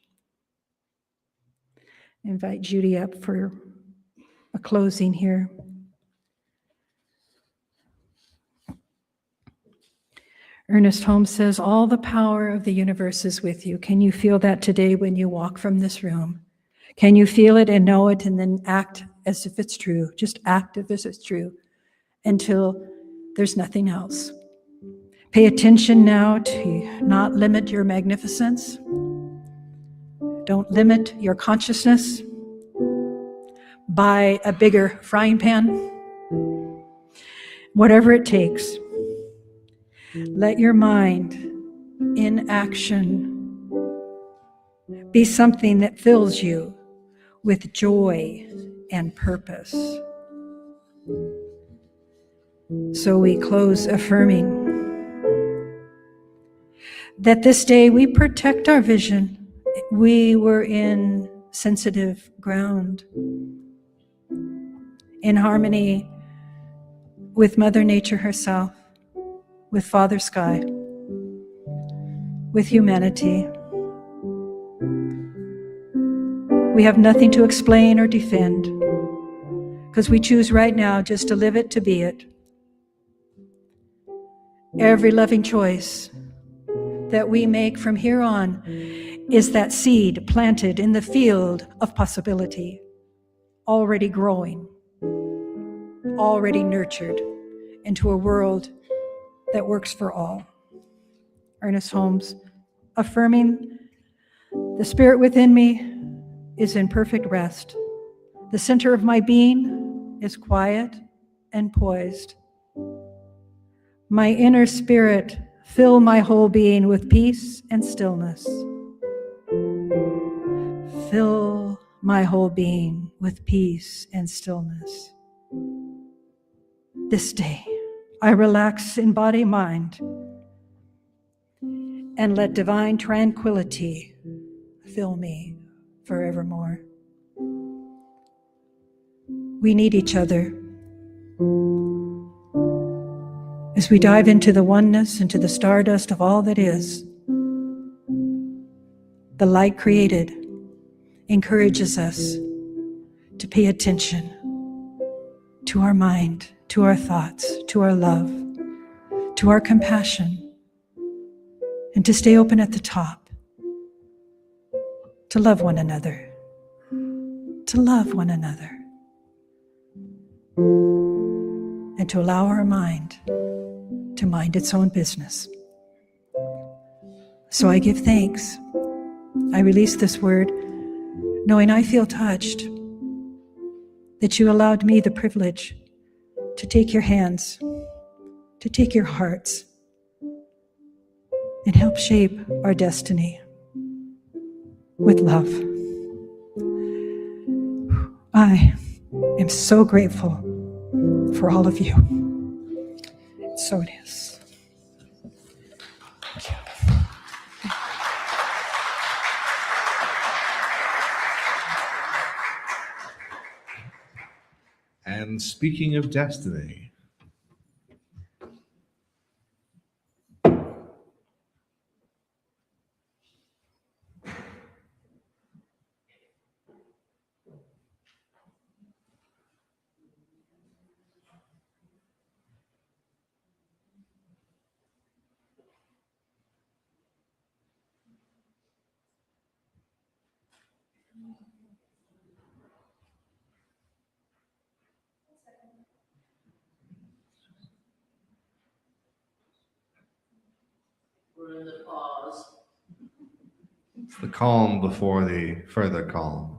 I invite Judy up for a closing here. Ernest Holmes says, all the power of the universe is with you. Can you feel that today when you walk from this room? Can you feel it and know it and then act as if it's true? Just act as if it's true until there's nothing else. Pay attention now to not limit your magnificence. Don't limit your consciousness. Buy a bigger frying pan. Whatever it takes. Let your mind in action be something that fills you with joy and purpose. So we close affirming that this day we protect our vision. We were in sensitive ground, in harmony with Mother Nature herself, with Father Sky, with humanity. We have nothing to explain or defend, because we choose right now just to live it, to be it. Every loving choice that we make from here on is that seed planted in the field of possibility, already growing, already nurtured into a world that works for all. Ernest Holmes, affirming, the spirit within me is in perfect rest. The center of my being is quiet and poised. My inner spirit fill my whole being with peace and stillness. Fill my whole being with peace and stillness. This day, I relax in body, mind, and let divine tranquility fill me forevermore. We need each other. As we dive into the oneness, into the stardust of all that is, the light created encourages us to pay attention to our mind, to our thoughts, to our love, to our compassion, and to stay open at the top, to love one another, to love one another, and to allow our mind to mind its own business. So I give thanks. I release this word, knowing I feel touched that you allowed me the privilege to take your hands, to take your hearts, and help shape our destiny with love. I am so grateful for all of you. So it is. Thank you. And speaking of destiny, We're in the pause. It's the calm before the further calm.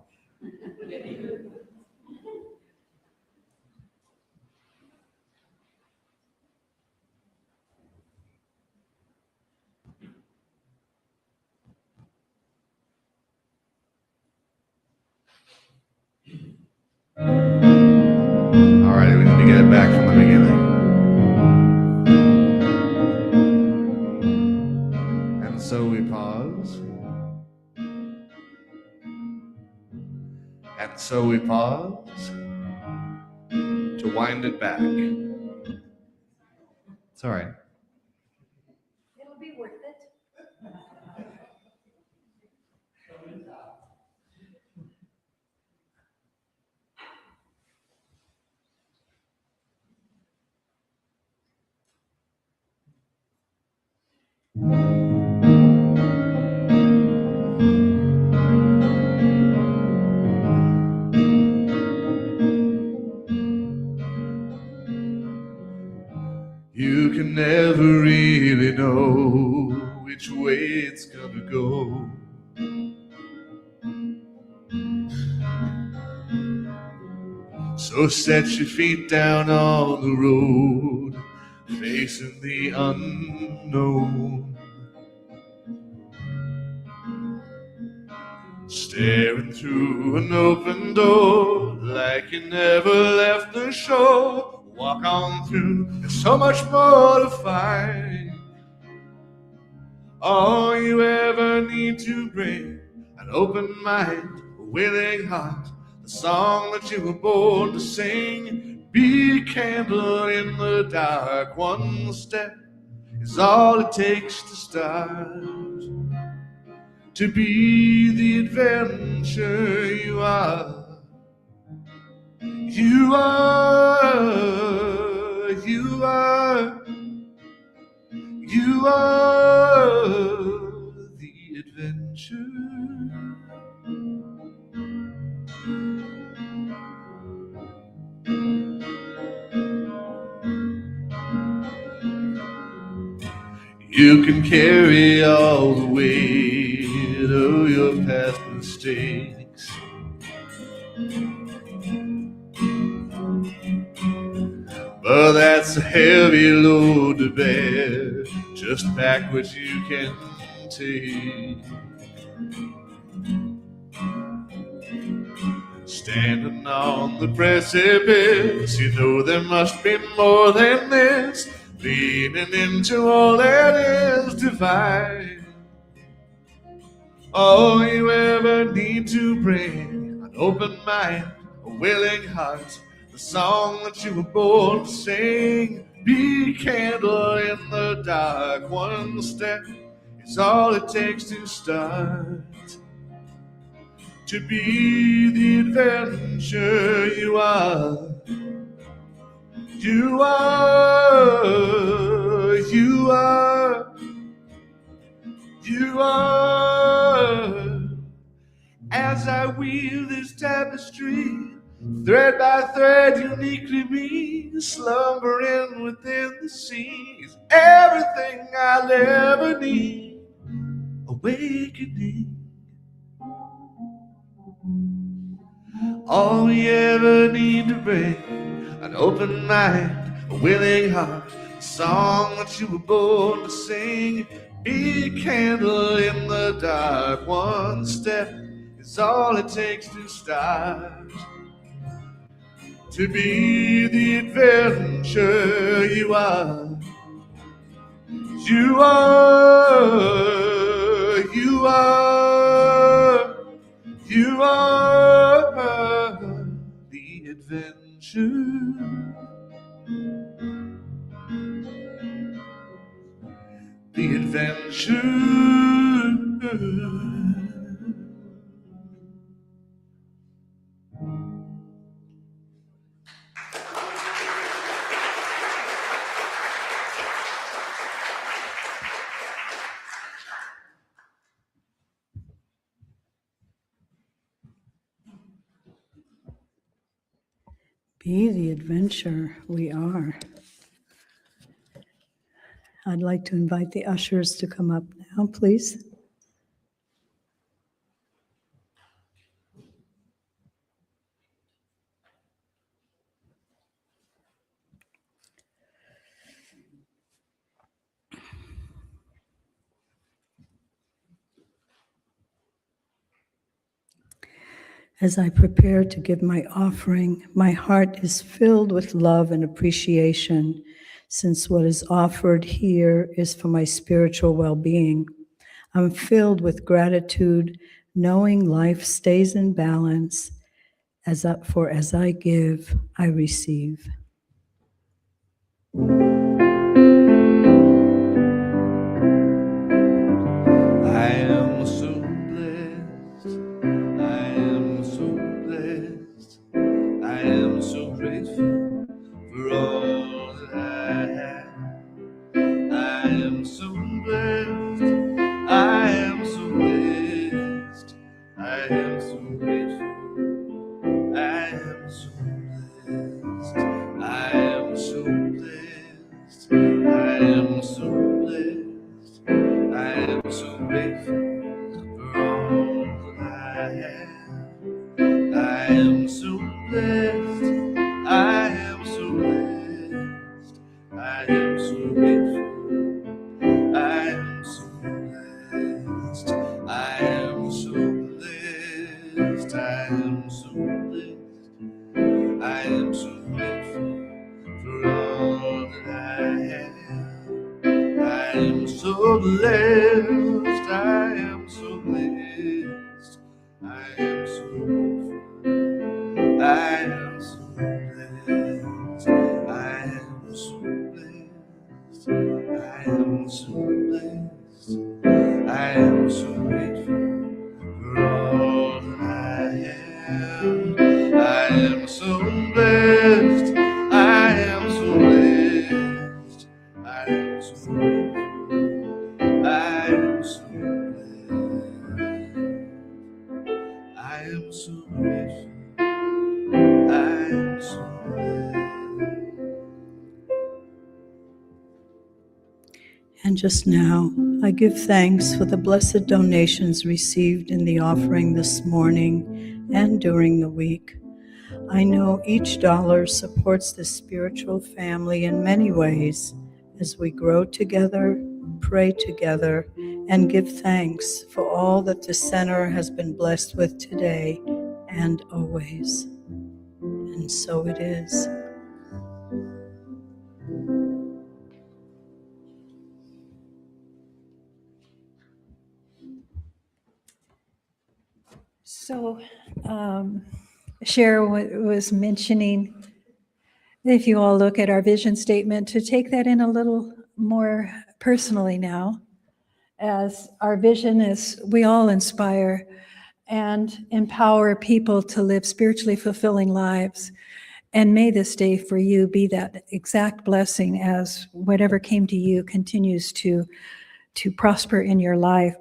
All right, we need to get it back from the beginning. And so we pause. And so we pause to wind it back. It's all right. It'll be worth it. You can never really know which way it's gonna go. So set your feet down on the road, facing the unknown. Staring through an open door like you never left the shore. Walk on through, there's so much more to find. All you ever need to bring, an open mind, a willing heart, the song that you were born to sing. Be a candle in the dark, one step is all it takes to start. To be the adventure you are. You are, you are, you are the adventure. You can carry all the weight of your past mistakes. But that's a heavy load to bear. Just pack what you can take. Standing on the precipice, you know there must be more than this. Leaning into all that is divine. All you ever need to bring, an open mind, a willing heart, the song that you were born to sing. Be a candle in the dark, one step is all it takes to start. To be the adventure you are. You are, you are, you are. As I weave this tapestry, thread by thread, uniquely me, slumbering within the seas, everything I'll ever need, awakening. All we ever need to bring, an open mind, a willing heart, a song that you were born to sing. Be a candle in the dark, one step is all it takes to start. To be the adventure you are. You are, you are, you are the adventure. The adventure. Be the adventure we are. I'd like to invite the ushers to come up now, please. As I prepare to give my offering, my heart is filled with love and appreciation, since what is offered here is for my spiritual well-being. I'm filled with gratitude, knowing life stays in balance, as I give, I receive. I am so blessed. I am so blessed. I am so grateful for all that I have. I am so blessed. I am so blessed. I am so grateful. I am so blessed. I am so blessed. I am so blessed. I am so grateful for all that I have. I am so blessed. I am so blessed. I am so grateful. I am so blessed. I am so blessed. I am so blessed. I am so grateful for all that I have. I am so blessed. I am so blessed. I am so grateful. I am so blessed. I am so blessed. I am so blessed. I am so grateful for all that I have. I am so blessed. I am so blessed. I am so grateful. I am so blessed. I am so grateful. I am so blessed. And just now, I give thanks for the blessed donations received in the offering this morning and during the week. I know each dollar supports this spiritual family in many ways as we grow together, pray together, and give thanks for all that the center has been blessed with today and always. And so it is. So, Cher was mentioning, if you all look at our vision statement, to take that in a little more personally now, as our vision is we all inspire and empower people to live spiritually fulfilling lives. And may this day for you be that exact blessing as whatever came to you continues to prosper in your life.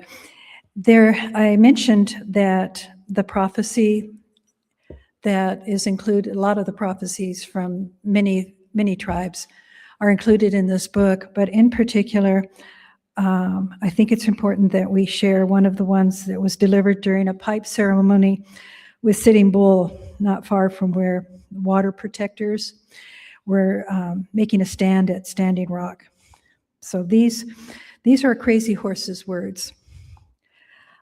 There, I mentioned that the prophecy that is included, a lot of the prophecies from many tribes are included in this book, but in particular, I think it's important that we share one of the ones that was delivered during a pipe ceremony with Sitting Bull, not far from where water protectors were making a stand at Standing Rock. So these are Crazy Horse's words.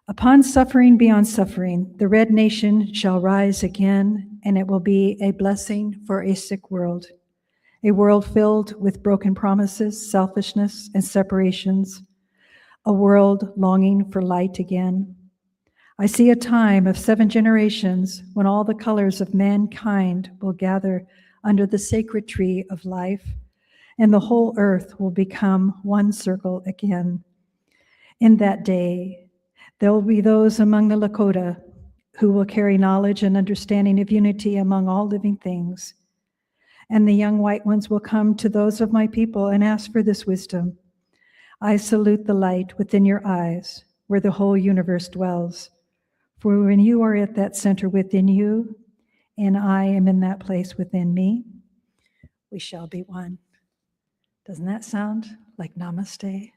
Upon suffering beyond suffering, the red nation shall rise again, and it will be a blessing for a sick world, a world filled with broken promises, selfishness, and separations, a world longing for light again. I see a time of 7 generations when all the colors of mankind will gather under the sacred tree of life, and the whole earth will become one circle again. In that day, there will be those among the Lakota who will carry knowledge and understanding of unity among all living things. And the young white ones will come to those of my people and ask for this wisdom. I salute the light within your eyes, where the whole universe dwells. For when you are at that center within you, and I am in that place within me, we shall be one. Doesn't that sound like namaste? What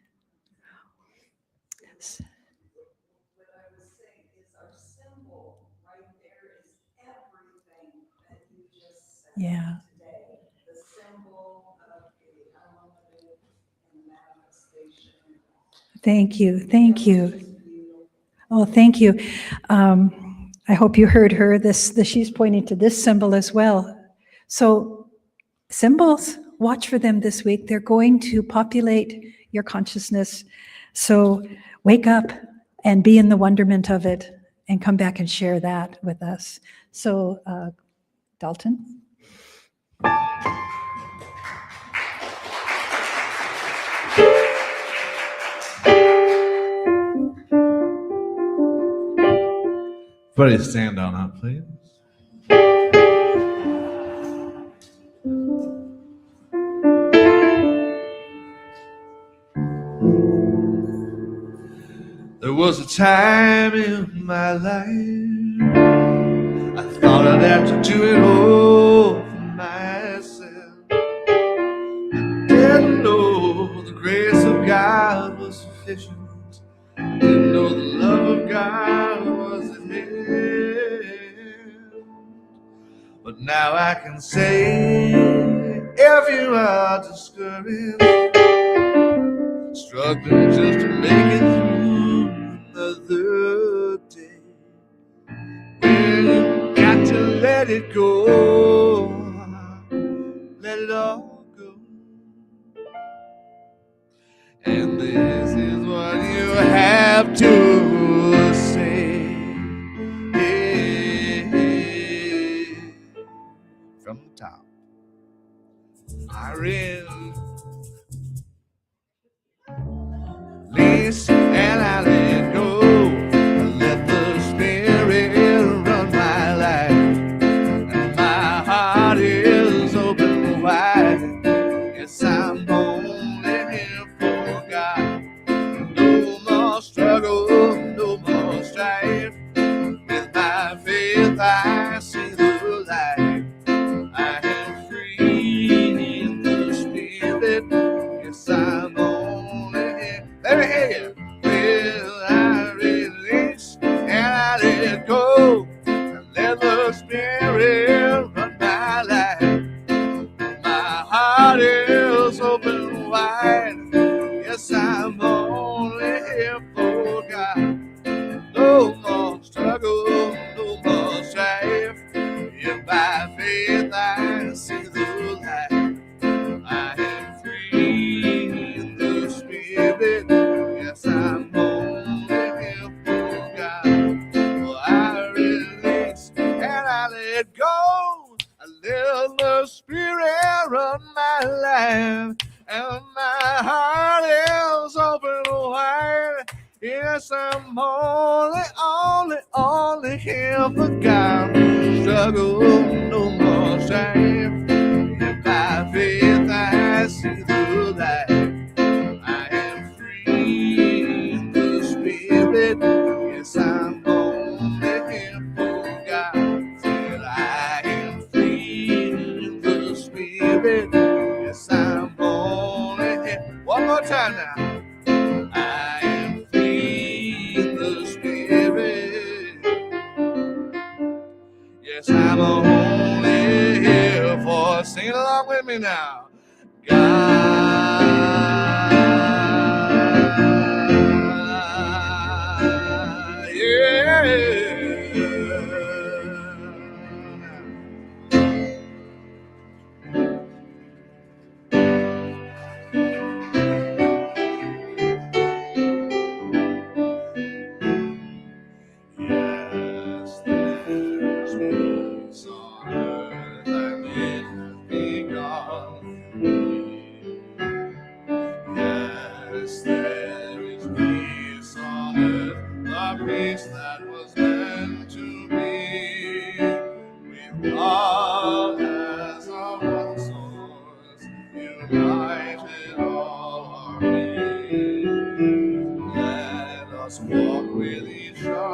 I was saying is our symbol right there is everything that you just said Yeah. today. The symbol of the unlimited and manifestation. Thank you. Thank you. Oh, thank you. I hope you heard her. She's pointing to this symbol as well. So symbols, watch for them this week. They're going to populate your consciousness. So wake up and be in the wonderment of it and come back and share that with us. So, Dalton? Everybody stand on up, please. There was a time in my life I thought I'd have to do it all for myself. I didn't know the grace of God was sufficient. I didn't know the love of God was at hand. But now I can say, if you are discouraged, struggling just to make it through another day, well, you got to let it go, let it all go. And this is what you have to say, from the top. I release and I let go. I let the Spirit run my life, and my heart is open wide. Yes, I'm only here for God. No more struggle, no more strife. With my faith I see the light. I am free in the Spirit. Yes, I'm only here. Let me hear you. Well, I release and I let go. I let the Spirit run my life. My heart is open wide. Yes, I'm only here for God. No more struggle, no more strife. If by faith I see the light, I am free in the Spirit. Yes, I'm only here for God. Well, I release and I let go. I let the Spirit run my life, and my heart is open wide. Yes, I'm only here for God. Struggle, no more strife. If by faith I see the light, I am free in the Spirit. Yes, I'm only here for God. Till I am free in the Spirit. Yes, I'm only here. One more time now. I am free in the Spirit. Yes, I'm only here for, sing along with me now, God. Yeah. Yes, there's peace on earth and it begun me. Yes, there is peace on earth, the peace that was meant to be. With God as our one source, united all are we. Let us walk with each other.